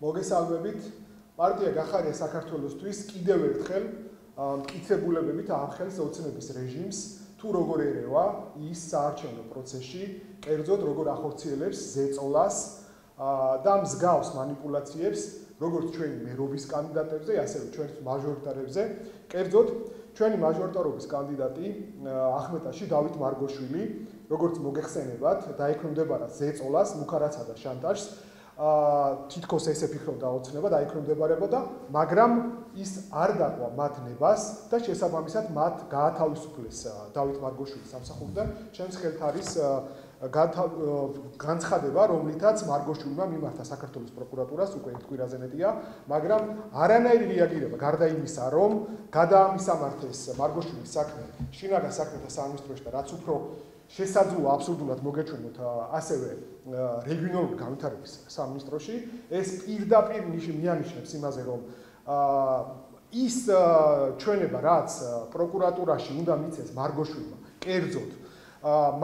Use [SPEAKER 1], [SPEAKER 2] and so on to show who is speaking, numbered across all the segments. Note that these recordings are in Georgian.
[SPEAKER 1] მოგესალმებით. პარტია გახარია საქართველოსთვის კიდევ ერთხელ მტკიცებულებებით ახერხებს ოცნების რეჟიმს თუ როგორ ერევა ის საარჩევნო პროცესში, კერძოდ როგორ ახორციელებს ზეწოლას და მსგავს манипуляციებს, როგორც ჩვენი მერობის კანდიდატებზე, ასევე ჩვენს მაჟორიტარებზე, კერძოდ ჩვენი მაჟორიტარობის კანდიდატი ახმეტაში დავით მარგოშვილი, როგორც მოგეხსენებათ, დაექვემდებარა ზეწოლას, მუქარაცა და შანტაჟს. თითქოს ესე ფიქრობდა ოცნება და დაექვემდებარებოდა, მაგრამ ის არ დაკვა მათ ნებას და შესაბამისად მათ გაათავისუფლეს დავით მარგოშვილის სამსახურიდან. ჩემს ხელთ არის განცხადება, რომლითაც მარგოშვილმა მიმართა საქართველოს პროკურატურას, უკვე ერთ კვირაზე მეტია, მაგრამ არანაირი რეაგირება გარდა იმისა, რომ გადაამისამართეს მარგოშვილის საქმე შინაგან საქმეთა სამინისტროში და რაც უფრო შესაძლოა აბსურდულად მოგეჩვენოთ ასევე რეგიონალური განვითარების სამინისტროში, ეს პირდაპირ მიანიშნებს იმაზე, რომ ის ჩვენება, რაც პროკურატურაში უნდა მიცეს მარგოშვილმა, კერძოდ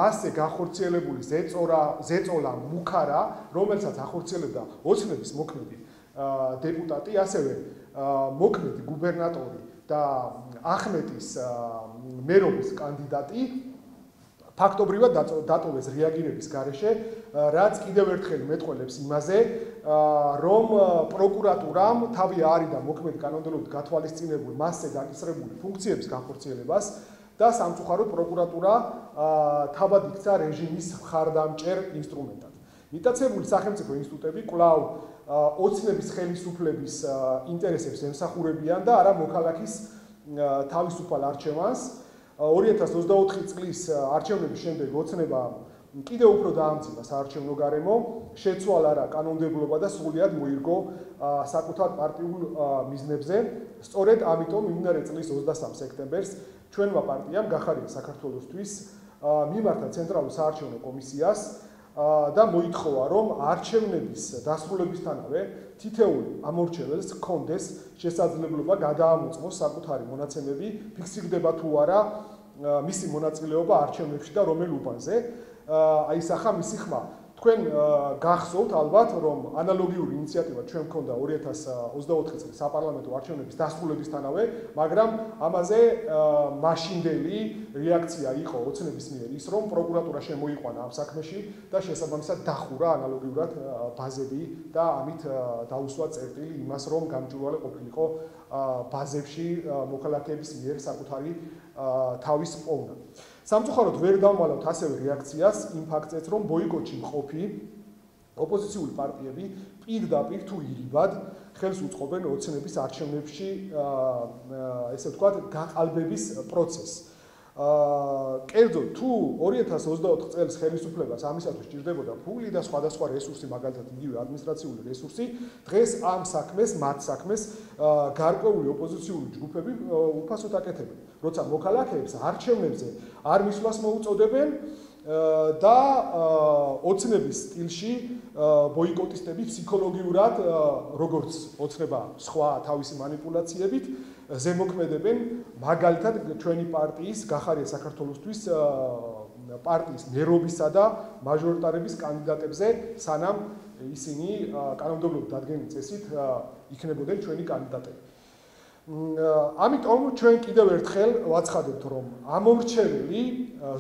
[SPEAKER 1] მასზე გახორციელებული ზეწოლა მუქარა, რომელსაც ახორციელებდა ოცნების მოქმედი დეპუტატი, ასევე მოქმედი გუბერნატორი და ახმეტის მერობის კანდიდატი ფაქტობრივად დატოვეს რეაგირების გარეშე, რაც კიდევ ერთხელ მეტყველებს იმაზე, რომ პროკურატურამ თავი არიდა მოქმედი კანონმდებლობით გათვალისწინებულ მასზე დაკისრებული ფუნქციების განხორციელებას და სამწუხაროდ პროკურატურა თავად იქცა რეჟიმის მხარდამჭერ ინსტრუმენტად. მიტაცებული სახელმწიფო ინსტიტუტები კვლავ ოცნების ხელისუფლების ინტერესებს ემსახურებიან და არა მოქალაქის თავისუფალ არჩევანს. 2024 წლის არჩევნების შემდეგ ოცნება კიდევ უფრო დაამძიმა საარჩევნო გარემო, შეცვალა რა კანონმდებლობა და სრულად მოირგო საკუთარ პარტიულ მიზნებზე. სწორედ ამიტომ მიმდინარე წლის 23 სექტემბერს ჩვენმა პარტიამ გახარია საქართველოსთვის მიმართა ცენტრალურ საარჩევნო კომისიას და მოითხოვა, რომ არჩევნების დასრულებისთანავე თითოეული ამორჩეველს ჰქონდეს შესაძლებლობა გადაამოწმოს საკუთარი მონაცემები, ფიქსირდება თუ არა მისი მონაწილეობა არჩევნებში და რომელ უბანზე. აისახა მისი ხმა. თქვენ გახსოვთ ალბათ, რომ ანალოგიური ინიციატივა ჩვენ მქონდა 2024 წლის საპარლამენტო არჩევნების დასრულებისთანავე, მაგრამ ამაზე მაშინდელი რეაქცია იყო ოცნების მიერ ის, რომ პროკურატურა შემოიყვანა ამ საქმეში და შესაბამისად დახურა ანალოგიურად ბაზები და ამით დაუსვა წერტილი იმას, რომ გამჭვირვალე ყოფილიყო ბაზებში მოქალაქეების მიერ საკუთარი თავის პოვნა. სამწუხაროდ ვერ დავმალავთ ასევე რეაქციას იმ ფაქტზეც, რომ ბოიკოტში მყოფი ოპოზიციური პარტიები პირდაპირ თუ ირიბად ხელს უწყობენ ოცნების არჩევნებში, ესე ვთქვათ, გაყალბების პროცესს. კერძოდ თუ 2024 წელს ხელისუფლებას ამისათვის სჭირდებოდა ფული და სხვადასხვა რესურსი, მაგალითად იგივე ადმინისტრაციული რესურსი, დღეს ამ საქმეს, მათ საქმეს გარკვეული ოპოზიციური ჯგუფები უფასოდ აკეთებენ. როცა მოქალაქეებს არჩევნებზე არ მისვლას მოუწოდებენ და ოცნების სტილში ბოიკოტისტები ფსიქოლოგიურად, როგორც ოცნება სხვა თავისი манипуляციებით ზემოქმედებენ, მაგალითად ჩვენი პარტიის გახარია საქართველოსთვის პარტიის მერობისა და მაჟორიტარების კანდიდატებზე, სანამ ისინი კანონმდებლობით დადგენილი წესით იქნებოდნენ ჩვენი კანდიდატები. ამიტომ ჩვენ კიდევ ერთხელ ვაცხადებთ, რომ ამორჩეველი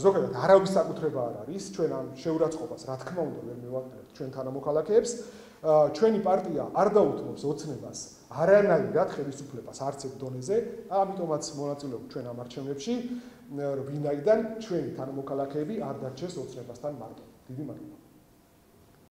[SPEAKER 1] ზოგადად არავის საკუთრება არ არის, ჩვენ ამ შეურაცხყოფას რა თქმა უნდა ვერ მივაკლებთ ჩვენ თანამოქალაქეებს. ჩვენი პარტია არ დაუთმობს ოცნებას არანაირად ხელისუფლებას არც ერთ დონეზე, ამიტომაც მონაწილეობთ ჩვენ ამ არჩევნებში, ვინაიდან ჩვენი თანამოქალაქეები არ დარჩეს ოცნებასთან მარტო. დიდი მადლობა.